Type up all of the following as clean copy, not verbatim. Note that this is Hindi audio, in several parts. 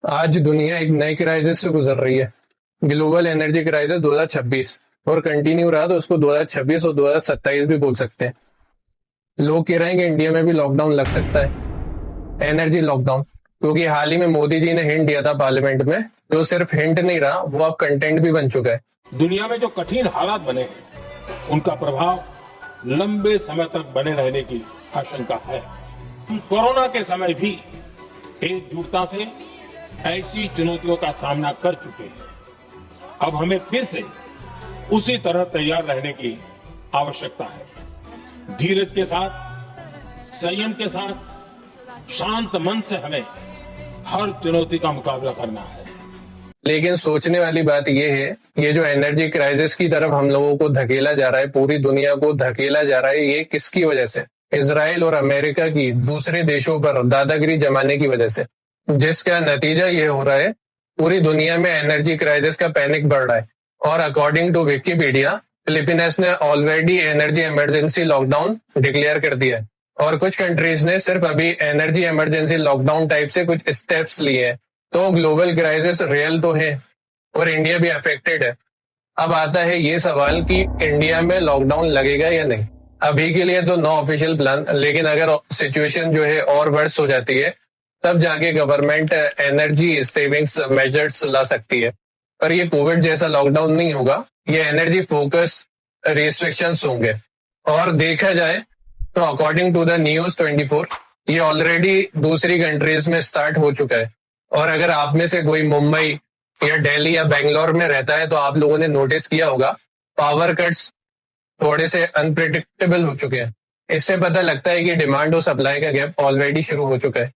आज दुनिया एक नई क्राइसिस से गुजर रही है। ग्लोबल एनर्जी क्राइसिस 2026 और कंटिन्यू रहा तो उसको 2026 और 2027 भी बोल सकते हैं। लोग कह रहे हैं कि इंडिया में भी लॉकडाउन लग सकता है, एनर्जी लॉकडाउन, क्योंकि हाल ही में मोदी जी ने हिंट दिया था पार्लियामेंट में। जो सिर्फ हिंट नहीं रहा, वो अब कंटेंट भी बन चुका है। दुनिया में जो कठिन हालात बने हैं उनका प्रभाव लंबे समय तक बने रहने की आशंका है। हम कोरोना के समय भी एकजुटता से ऐसी चुनौतियों का सामना कर चुके हैं। अब हमें फिर से उसी तरह तैयार रहने की आवश्यकता है। धीरज के साथ, संयम के साथ, शांत मन से हमें हर चुनौती का मुकाबला करना है। लेकिन सोचने वाली बात यह है, ये जो एनर्जी क्राइसिस की तरफ हम लोगों को धकेला जा रहा है, पूरी दुनिया को धकेला जा रहा है, ये किसकी वजह से? इजराइल और अमेरिका की दूसरे देशों पर दादागिरी जमाने की वजह से, जिसका नतीजा ये हो रहा है पूरी दुनिया में एनर्जी क्राइसिस का पैनिक बढ़ रहा है। और अकॉर्डिंग टू विकिपीडिया, फिलीपींस ने already energy emergency lockdown declare कर दिया है और कुछ कंट्रीज ने सिर्फ अभी एनर्जी इमरजेंसी लॉकडाउन टाइप से कुछ स्टेप्स लिए हैं। तो ग्लोबल क्राइसिस रियल तो है और इंडिया भी अफेक्टेड है। अब आता है ये सवाल कि इंडिया में लॉकडाउन लगेगा या नहीं। अभी के लिए तो नो ऑफिशियल प्लान, लेकिन अगर सिचुएशन जो है और वर्स हो जाती है तब जाके गवर्नमेंट एनर्जी सेविंग्स मेजर्स ला सकती है। पर ये कोविड जैसा लॉकडाउन नहीं होगा, ये एनर्जी फोकस रिस्ट्रिक्शंस होंगे। और देखा जाए तो अकॉर्डिंग टू द न्यूज 24, ये ऑलरेडी दूसरी कंट्रीज में स्टार्ट हो चुका है। और अगर आप में से कोई मुंबई या दिल्ली या बेंगलोर में रहता है तो आप लोगों ने नोटिस किया होगा, पावर कट्स थोड़े से अनप्रिडिक्टेबल हो चुके हैं। इससे पता लगता है कि डिमांड और सप्लाई का गैप ऑलरेडी शुरू हो चुका है।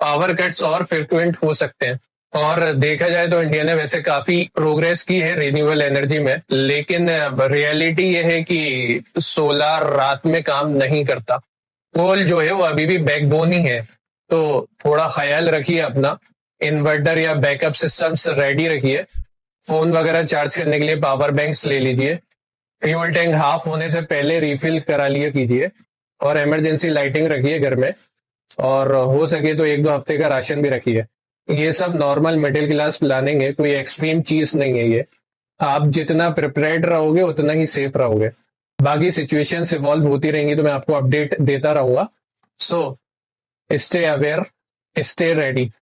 पावर कट्स और फ्रिक्वेंट हो सकते हैं। और देखा जाए तो इंडिया ने वैसे काफी प्रोग्रेस की है रिन्यूएबल एनर्जी में, लेकिन रियलिटी ये है कि सोलर रात में काम नहीं करता। कोल जो है वो अभी भी बैकबोन ही है। तो थोड़ा ख्याल रखिए अपना, इन्वर्टर या बैकअप सिस्टम्स रेडी रखिए। फोन वगैरह चार्ज करने के लिए पावर बैंक्स ले लीजिए। फ्यूल टैंक हाफ होने से पहले रिफिल करा लिया कीजिए और इमरजेंसी लाइटिंग रखिए घर में। और हो सके तो 1-2 हफ्ते का राशन भी रखिए। ये सब नॉर्मल मिडिल क्लास प्लानिंग है, कोई एक्सट्रीम चीज नहीं है ये। आप जितना प्रिपेयर्ड रहोगे उतना ही सेफ रहोगे। बाकी सिचुएशंस इवॉल्व होती रहेंगी तो मैं आपको अपडेट देता रहूंगा। So stay aware, stay ready.